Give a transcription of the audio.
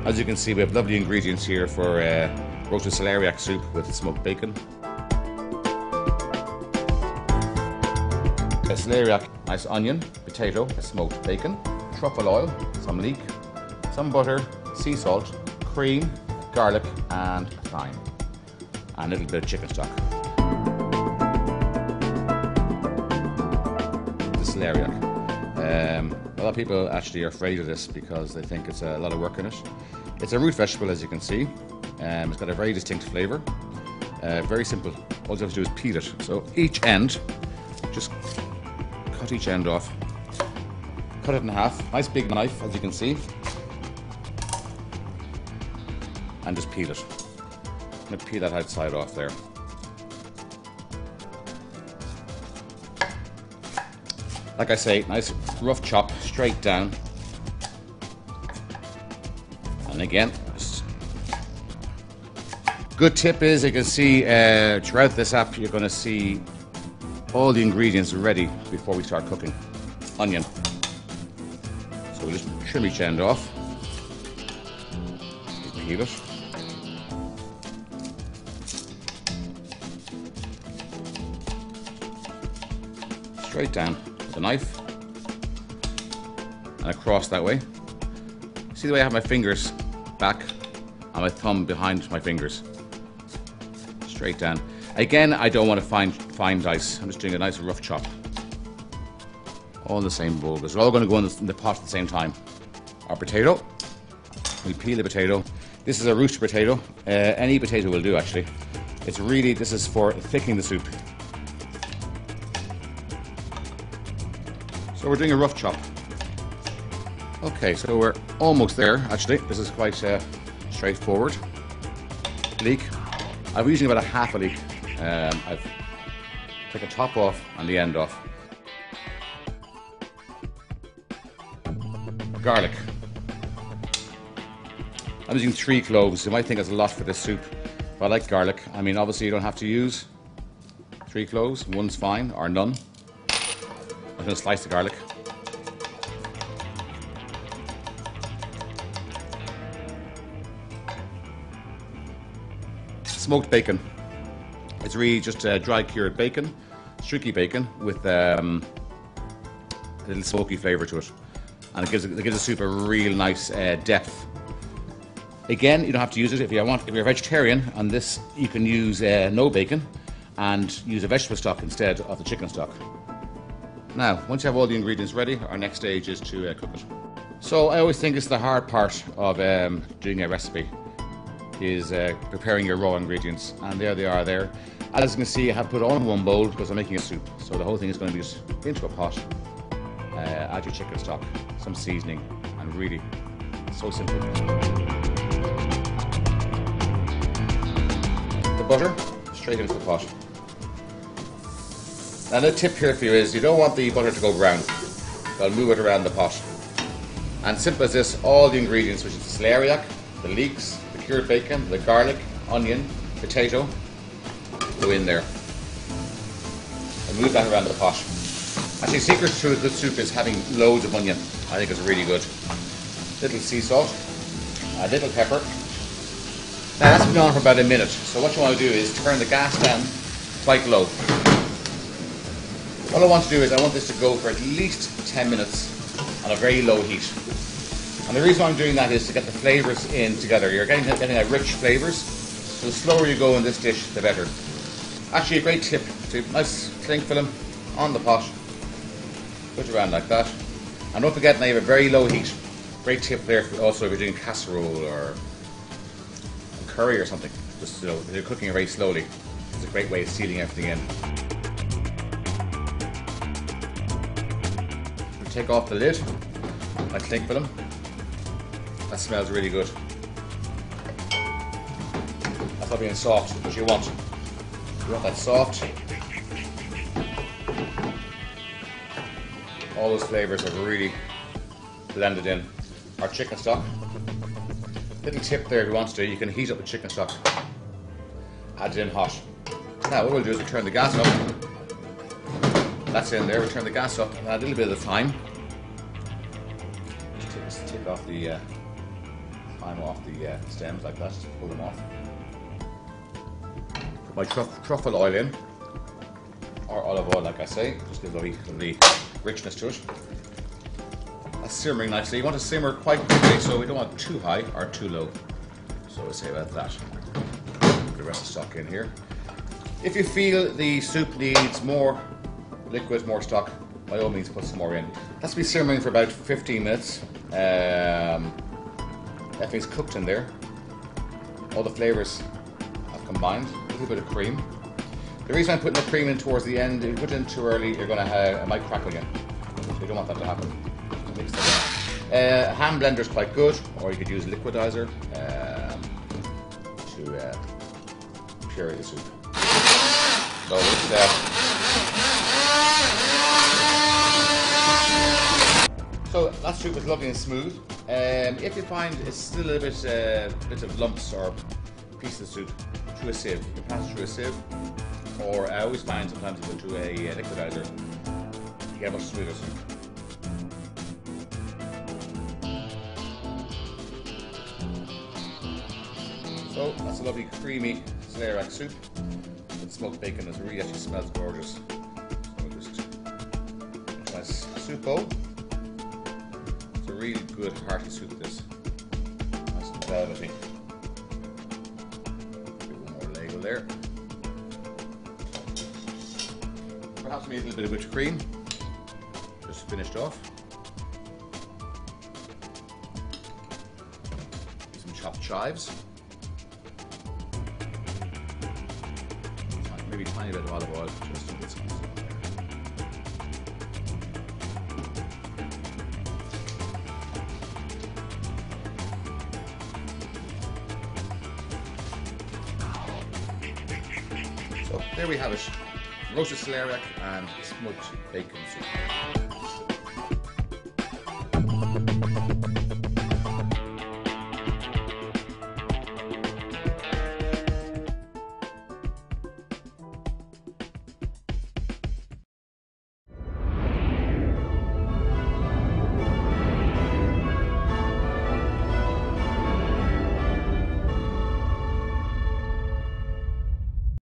As you can see, we have lovely ingredients here for roasted celeriac soup with smoked bacon. Celeriac, nice onion, potato, smoked bacon, truffle oil, some leek, some butter, sea salt, cream, garlic and thyme, and a little bit of chicken stock. The celeriac. A lot of people actually are afraid of this because they think it's a lot of work in it. It's a root vegetable, as you can see. It's got a very distinct flavour. Very simple. All you have to do is peel it. So each end, just cut each end off. Cut it in half. Nice big knife, as you can see. And just peel it. I'm going to peel that outside off there. Like I say, nice rough chop, straight down. And again, good tip is, you can see throughout this app, you're going to see all the ingredients ready before we start cooking. Onion. So we just trim each end off. Peel it. Straight down with a knife and across that way. See the way I have my fingers back and my thumb behind my fingers. Straight down. Again, I don't want to fine dice. I'm just doing a nice rough chop. All in the same bowl because they're all going to go in the pot at the same time. Our potato. We peel the potato. This is a root potato. Any potato will do, actually. It's really, this is for thickening the soup. So we're doing a rough chop. Okay, so we're almost there, actually. This is quite straightforward. Leek. I'm using about a half a leek. I've taken the top off and the end off. Garlic. I'm using 3 cloves. You might think it's a lot for this soup, but I like garlic. I mean, obviously you don't have to use 3 cloves. One's fine, or none. I'm going to slice the garlic. Smoked bacon. It's really just dry cured bacon, streaky bacon with a little smoky flavour to it, and it gives the soup a real nice depth. Again, you don't have to use it if you're a vegetarian. On this, you can use no bacon and use a vegetable stock instead of the chicken stock. Now, once you have all the ingredients ready, our next stage is to cook it. So I always think it's the hard part of doing a recipe is preparing your raw ingredients, and there they are there. As you can see, I have put it all in one bowl because I'm making a soup. So the whole thing is going to be just into a pot, add your chicken stock, some seasoning, and really, so simple. The butter, straight into the pot. Now the tip here for you is you don't want the butter to go brown. So I'll move it around the pot. And simple as this, all the ingredients, which is the celeriac, the leeks, the cured bacon, the garlic, onion, potato, go in there. And move that around the pot. Actually, secret to a good soup is having loads of onion. I think it's really good. Little sea salt, a little pepper. Now that's been on for about a minute. So what you want to do is turn the gas down quite low. What I want to do is I want this to go for at least 10 minutes on a very low heat. And the reason I'm doing that is to get the flavours in together. You're getting a rich flavours, so the slower you go in this dish, the better. Actually, a great tip, to nice cling film on the pot, put it around like that. And don't forget, now you have a very low heat. Great tip there also if you're doing casserole or curry or something. Just, you know, if you're cooking it very slowly, it's a great way of sealing everything in. Take off the lid, I cling film. That smells really good. That's not being soft, but you want that soft all those flavors have really blended in. Our chicken stock. Little tip there, if you want to, you can heat up the chicken stock. Add it in hot. Now what we'll do is we'll turn the gas up. That's in there. We'll turn the gas up and add a little bit of the thyme. Just take off the thyme off the stems like that. Just pull them off. Put my truffle oil in, or olive oil, like I say. Just gives a lovely richness to it. That's simmering nicely. You want to simmer quite quickly, so we don't want too high or too low. So we'll say about that. Put the rest of the stock in here. If you feel the soup needs more liquid, more stock, by all means put some more in. That's be simmering for about 15 minutes. Everything's cooked in there. All the flavours have combined. A little bit of cream. The reason I'm putting the cream in towards the end, if you put it in too early, you're going to have, it might crackle again. So you don't want that to happen. Mix that in. A hand blender is quite good, or you could use a liquidizer to puree the soup. So so that soup is lovely and smooth. If you find it's still a bit of lumps or pieces of soup, through a sieve. You can pass it through a sieve, or I always find sometimes you go to a liquidizer, you get a much smoother soup. So that's a lovely creamy celeriac soup with smoked bacon. It really actually smells gorgeous. So just nice soup bowl. It's a really good hearty soup, this. Nice and velvety. Give one more ladle there. Perhaps maybe a little bit of whipped cream. Just finished off. Some chopped chives. Maybe a tiny bit of olive oil just to get some there. So there we have it, roasted celeriac and smoked bacon soup.